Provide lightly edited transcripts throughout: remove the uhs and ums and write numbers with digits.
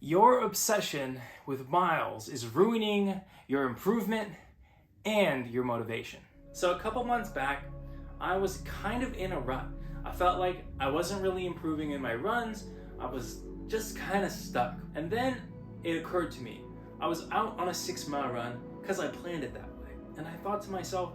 Your obsession with miles is ruining your improvement and your motivation. So a couple months back, I was kind of in a rut. I felt like I wasn't really improving in my runs. I was just kind of stuck. And then it occurred to me, I was out on a 6-mile run because I planned it that way. And I thought to myself,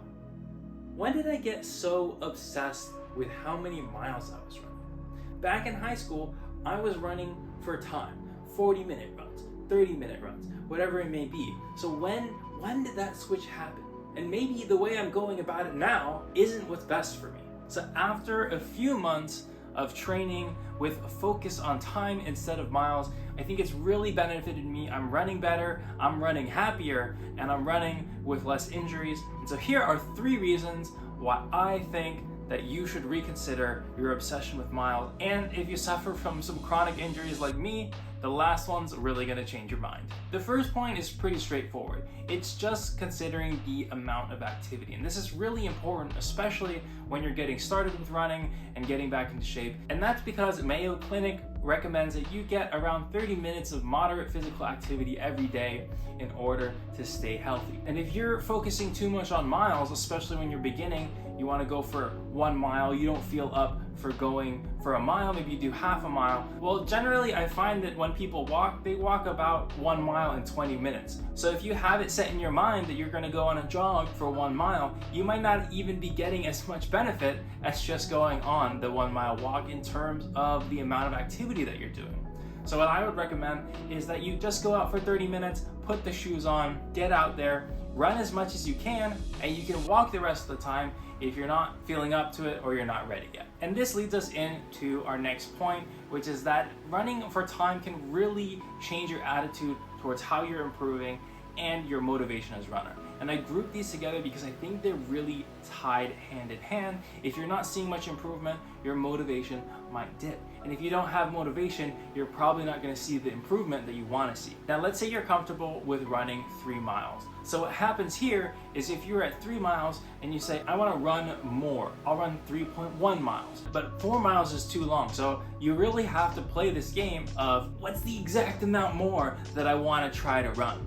when did I get so obsessed with how many miles I was running? Back in high school, I was running for time, 40-minute runs, 30-minute runs, whatever it may be. So when did that switch happen? And maybe the way I'm going about it now isn't what's best for me. So after a few months of training with a focus on time instead of miles, I think it's really benefited me. I'm running better, I'm running happier, and I'm running with less injuries. And so here are 3 reasons why I think that you should reconsider your obsession with miles. And if you suffer from some chronic injuries like me, the last one's really gonna change your mind. The first point is pretty straightforward. It's just considering the amount of activity. And this is really important, especially when you're getting started with running and getting back into shape. And that's because Mayo Clinic recommends that you get around 30 minutes of moderate physical activity every day in order to stay healthy. And if you're focusing too much on miles, especially when you're beginning, you want to go for 1 mile, you don't feel up for going for a mile, maybe you do half a mile. Well, generally I find that when people walk, they walk about 1 mile in 20 minutes. So if you have it set in your mind that you're going to go on a jog for 1 mile, you might not even be getting as much benefit as just going on the 1 mile walk in terms of the amount of activity that you're doing. So what I would recommend is that you just go out for 30 minutes, put the shoes on, get out there, run as much as you can, and you can walk the rest of the time if you're not feeling up to it or you're not ready yet. And this leads us into our next point, which is that running for time can really change your attitude towards how you're improving and your motivation as a runner. And I group these together because I think they're really tied hand in hand. If you're not seeing much improvement, your motivation might dip. And if you don't have motivation, you're probably not going to see the improvement that you want to see. Now, let's say you're comfortable with running 3 miles. So what happens here is if you're at 3 miles and you say, I want to run more, I'll run 3.1 miles. But 4 miles is too long. So you really have to play this game of what's the exact amount more that I want to try to run.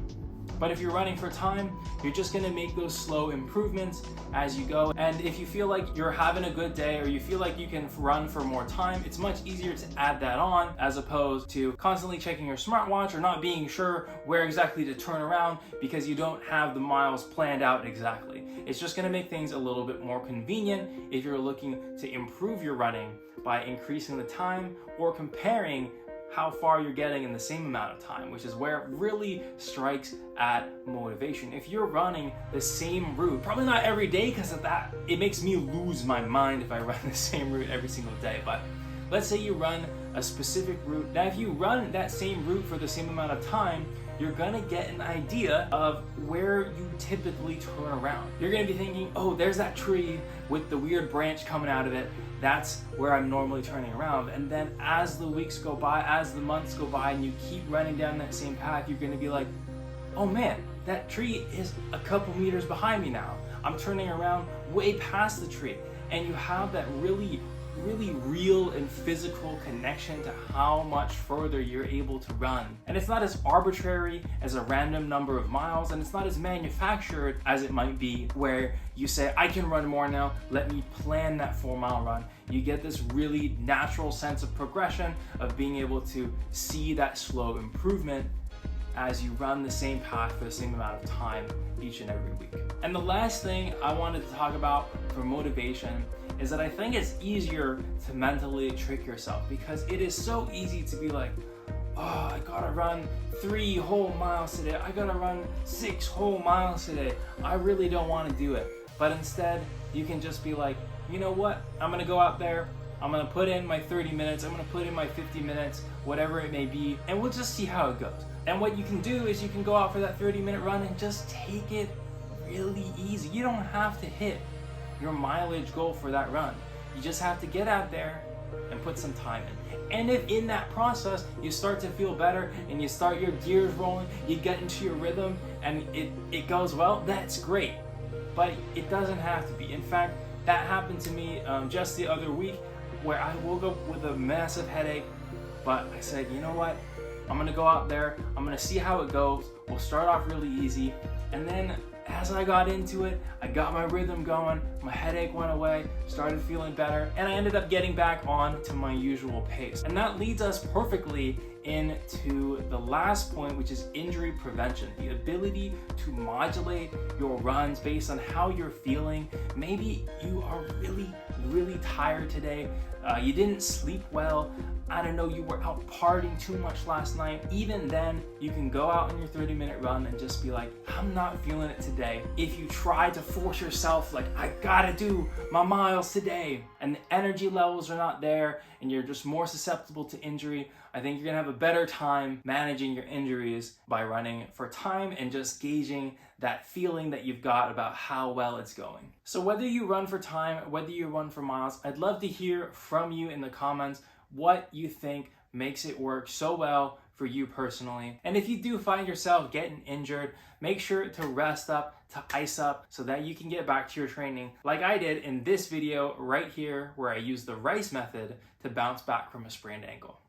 But if you're running for time, you're just gonna make those slow improvements as you go. And if you feel like you're having a good day or you feel like you can run for more time, it's much easier to add that on as opposed to constantly checking your smartwatch or not being sure where exactly to turn around because you don't have the miles planned out exactly. It's just gonna make things a little bit more convenient if you're looking to improve your running by increasing the time or comparing how far you're getting in the same amount of time, which is where it really strikes at motivation. If you're running the same route, probably not every day because of that, it makes me lose my mind if I run the same route every single day. But let's say you run a specific route. Now, if you run that same route for the same amount of time, you're gonna get an idea of where you typically turn around. You're gonna be thinking, oh, there's that tree with the weird branch coming out of it. That's where I'm normally turning around. And then as the weeks go by, as the months go by, and you keep running down that same path, you're gonna be like, oh man, that tree is a couple meters behind me now. I'm turning around way past the tree. And you have that really real and physical connection to how much further you're able to run. And it's not as arbitrary as a random number of miles, and it's not as manufactured as it might be where you say, I can run more now, let me plan that 4-mile run. You get this really natural sense of progression of being able to see that slow improvement as you run the same path for the same amount of time each and every week. And the last thing I wanted to talk about for motivation is that I think it's easier to mentally trick yourself because it is so easy to be like, oh, I gotta run 3 whole miles today. I gotta run 6 whole miles today. I really don't want to do it. But instead, you can just be like, you know what? I'm gonna go out there. I'm gonna put in my 30 minutes. I'm gonna put in my 50 minutes, whatever it may be, and we'll just see how it goes. And what you can do is you can go out for that 30-minute run and just take it really easy. You don't have to hit your mileage goal for that run. You just have to get out there and put some time in. And if in that process you start to feel better and you start your gears rolling, you get into your rhythm and it goes well, that's great. But it doesn't have to be. In fact, that happened to me just the other week where I woke up with a massive headache, but I said, you know what? I'm gonna go out there, I'm gonna see how it goes. We'll start off really easy, and then as I got into it, I got my rhythm going, my headache went away, started feeling better, and I ended up getting back on to my usual pace. And that leads us perfectly into the last point, which is injury prevention. The ability to modulate your runs based on how you're feeling. Maybe you are really tired today. You didn't sleep well. I don't know, you were out partying too much last night. Even then, you can go out on your 30-minute run and just be like, I'm not feeling it today. If you try to force yourself, like, I gotta do my miles today, and the energy levels are not there, and you're just more susceptible to injury, I think you're gonna have a better time managing your injuries by running for time and just gauging that feeling that you've got about how well it's going. So whether you run for time, whether you run for miles, I'd love to hear from you in the comments what you think makes it work so well for you personally. And if you do find yourself getting injured, make sure to rest up, to ice up, so that you can get back to your training like I did in this video right here, where I used the RICE method to bounce back from a sprained ankle.